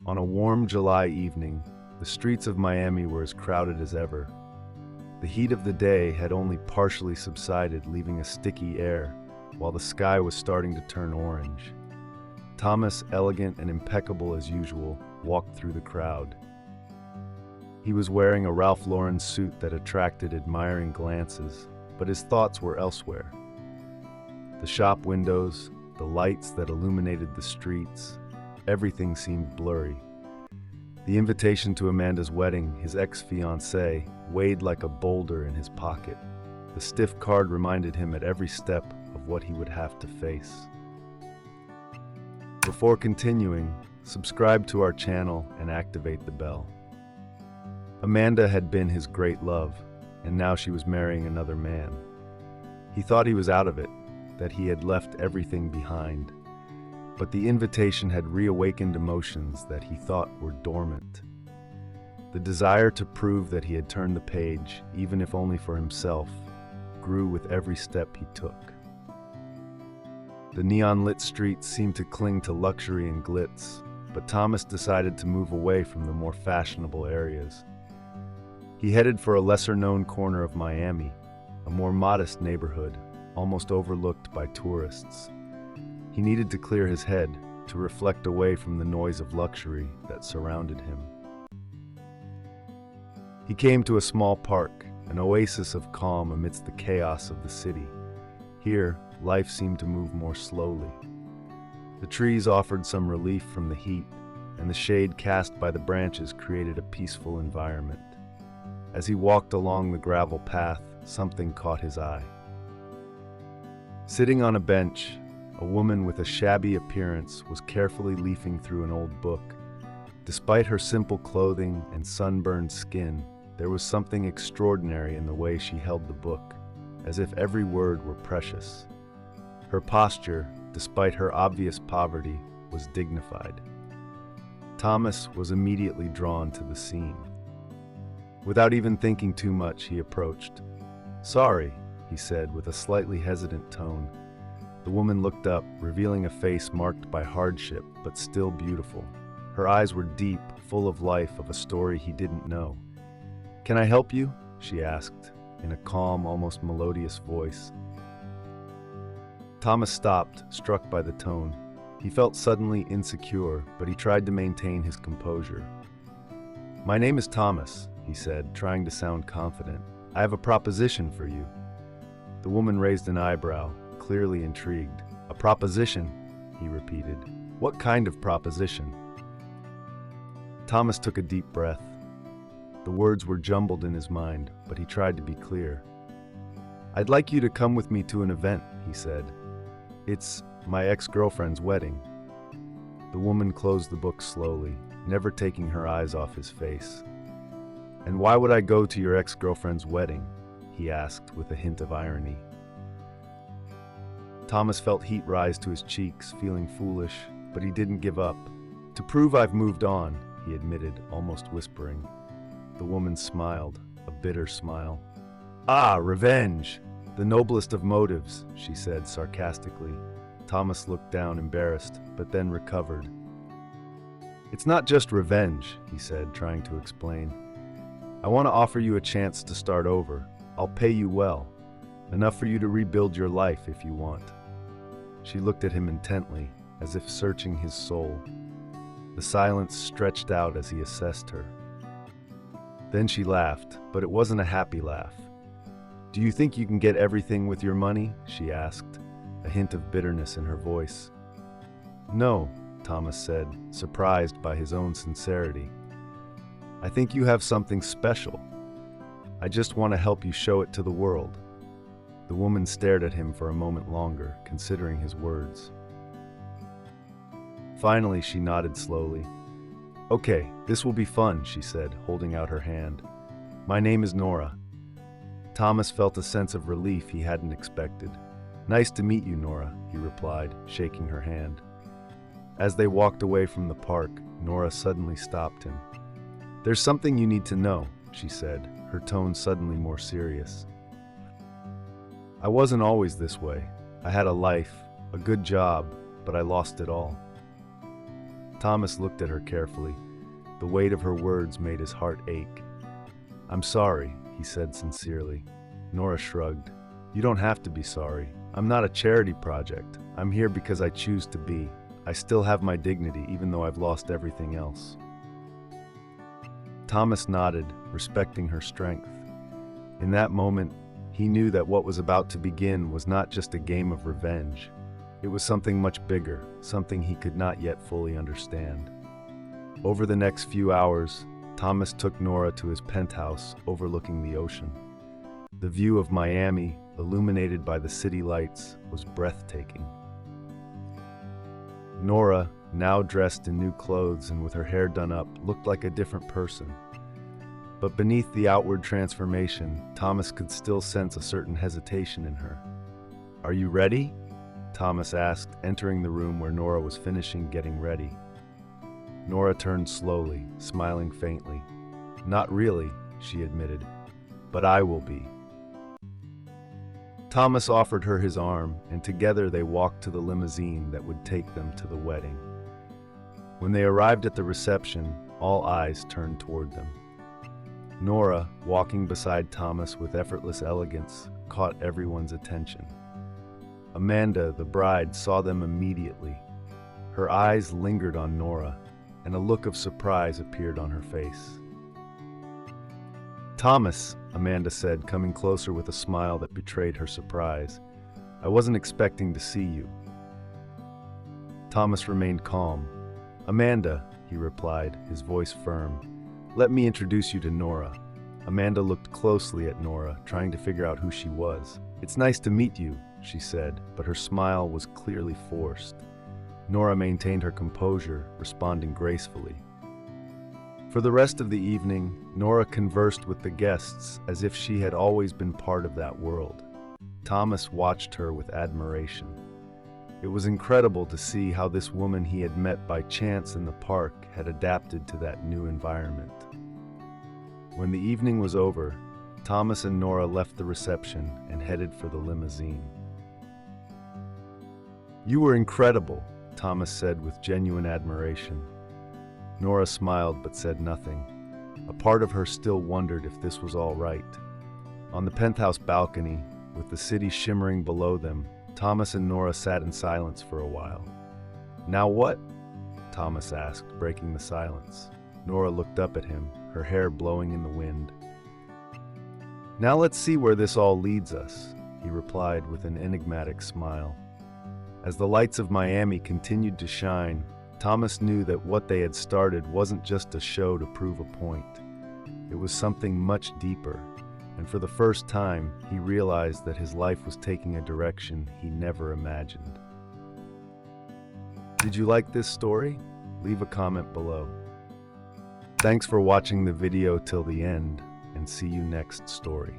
On a warm July evening, the streets of Miami were as crowded as ever. The heat of the day had only partially subsided, leaving a sticky air, while the sky was starting to turn orange. Thomas, elegant and impeccable as usual, walked through the crowd. He was wearing a Ralph Lauren suit that attracted admiring glances, but his thoughts were elsewhere. The shop windows, the lights that illuminated the streets, everything seemed blurry. The invitation to Amanda's wedding, his ex-fiancée, weighed like a boulder in his pocket. The stiff card reminded him at every step of what he would have to face. Before continuing, subscribe to our channel and activate the bell. Amanda had been his great love, and now she was marrying another man. He thought he was out of it, that he had left everything behind. But the invitation had reawakened emotions that he thought were dormant. The desire to prove that he had turned the page, even if only for himself, grew with every step he took. The neon-lit streets seemed to cling to luxury and glitz, but Thomas decided to move away from the more fashionable areas. He headed for a lesser-known corner of Miami, a more modest neighborhood, almost overlooked by tourists. He needed to clear his head, to reflect away from the noise of luxury that surrounded him. He came to a small park, an oasis of calm amidst the chaos of the city. Here, life seemed to move more slowly. The trees offered some relief from the heat, and the shade cast by the branches created a peaceful environment. As he walked along the gravel path, something caught his eye. Sitting on a bench, a woman with a shabby appearance was carefully leafing through an old book. Despite her simple clothing and sunburned skin, there was something extraordinary in the way she held the book, as if every word were precious. Her posture, despite her obvious poverty, was dignified. Thomas was immediately drawn to the scene. Without even thinking too much, he approached. "Sorry," he said with a slightly hesitant tone. The woman looked up, revealing a face marked by hardship, but still beautiful. Her eyes were deep, full of life of a story he didn't know. "Can I help you?" she asked, in a calm, almost melodious voice. Thomas stopped, struck by the tone. He felt suddenly insecure, but he tried to maintain his composure. "My name is Thomas," he said, trying to sound confident. "I have a proposition for you." The woman raised an eyebrow, clearly intrigued. "A proposition?" he repeated. "What kind of proposition?" Thomas took a deep breath. The words were jumbled in his mind, but he tried to be clear. "I'd like you to come with me to an event," he said. "It's my ex-girlfriend's wedding." The woman closed the book slowly, never taking her eyes off his face. "And why would I go to your ex-girlfriend's wedding?" he asked with a hint of irony. Thomas felt heat rise to his cheeks, feeling foolish, but he didn't give up. "To prove I've moved on," he admitted, almost whispering. The woman smiled, a bitter smile. "Ah, revenge! The noblest of motives," she said sarcastically. Thomas looked down, embarrassed, but then recovered. "It's not just revenge," he said, trying to explain. "I want to offer you a chance to start over. I'll pay you well, enough for you to rebuild your life if you want." She looked at him intently, as if searching his soul. The silence stretched out as he assessed her. Then she laughed, but it wasn't a happy laugh. "Do you think you can get everything with your money?" she asked, a hint of bitterness in her voice. "No," Thomas said, surprised by his own sincerity. "I think you have something special. I just want to help you show it to the world." The woman stared at him for a moment longer, considering his words. Finally, she nodded slowly. "Okay, this will be fun," she said, holding out her hand. "My name is Nora." Thomas felt a sense of relief he hadn't expected. "Nice to meet you, Nora," he replied, shaking her hand. As they walked away from the park, Nora suddenly stopped him. "There's something you need to know," she said, her tone suddenly more serious. "I wasn't always this way. I had a life, a good job, but I lost it all." Thomas looked at her carefully. The weight of her words made his heart ache. "I'm sorry," he said sincerely. Nora shrugged. "You don't have to be sorry. I'm not a charity project. I'm here because I choose to be. I still have my dignity, even though I've lost everything else." Thomas nodded, respecting her strength. In that moment, he knew that what was about to begin was not just a game of revenge. It was something much bigger, something he could not yet fully understand. Over the next few hours, Thomas took Nora to his penthouse overlooking the ocean. The view of Miami, illuminated by the city lights, was breathtaking. Nora, now dressed in new clothes and with her hair done up, looked like a different person. But beneath the outward transformation, Thomas could still sense a certain hesitation in her. "Are you ready?" Thomas asked, entering the room where Nora was finishing getting ready. Nora turned slowly, smiling faintly. "Not really," she admitted, "but I will be." Thomas offered her his arm, and together they walked to the limousine that would take them to the wedding. When they arrived at the reception, all eyes turned toward them. Nora, walking beside Thomas with effortless elegance, caught everyone's attention. Amanda, the bride, saw them immediately. Her eyes lingered on Nora, and a look of surprise appeared on her face. "Thomas," Amanda said, coming closer with a smile that betrayed her surprise, "I wasn't expecting to see you." Thomas remained calm. "Amanda," he replied, his voice firm, "let me introduce you to Nora." Amanda looked closely at Nora, trying to figure out who she was. "It's nice to meet you," she said, but her smile was clearly forced. Nora maintained her composure, responding gracefully. For the rest of the evening, Nora conversed with the guests as if she had always been part of that world. Thomas watched her with admiration. It was incredible to see how this woman he had met by chance in the park had adapted to that new environment. When the evening was over, Thomas and Nora left the reception and headed for the limousine. "You were incredible," Thomas said with genuine admiration. Nora smiled but said nothing. A part of her still wondered if this was all right. On the penthouse balcony, with the city shimmering below them, Thomas and Nora sat in silence for a while. "Now what?" Thomas asked, breaking the silence. Nora looked up at him, her hair blowing in the wind. "Now let's see where this all leads us," he replied with an enigmatic smile. As the lights of Miami continued to shine, Thomas knew that what they had started wasn't just a show to prove a point. It was something much deeper, and for the first time, he realized that his life was taking a direction he never imagined. Did you like this story? Leave a comment below. Thanks for watching the video till the end, and see you next story.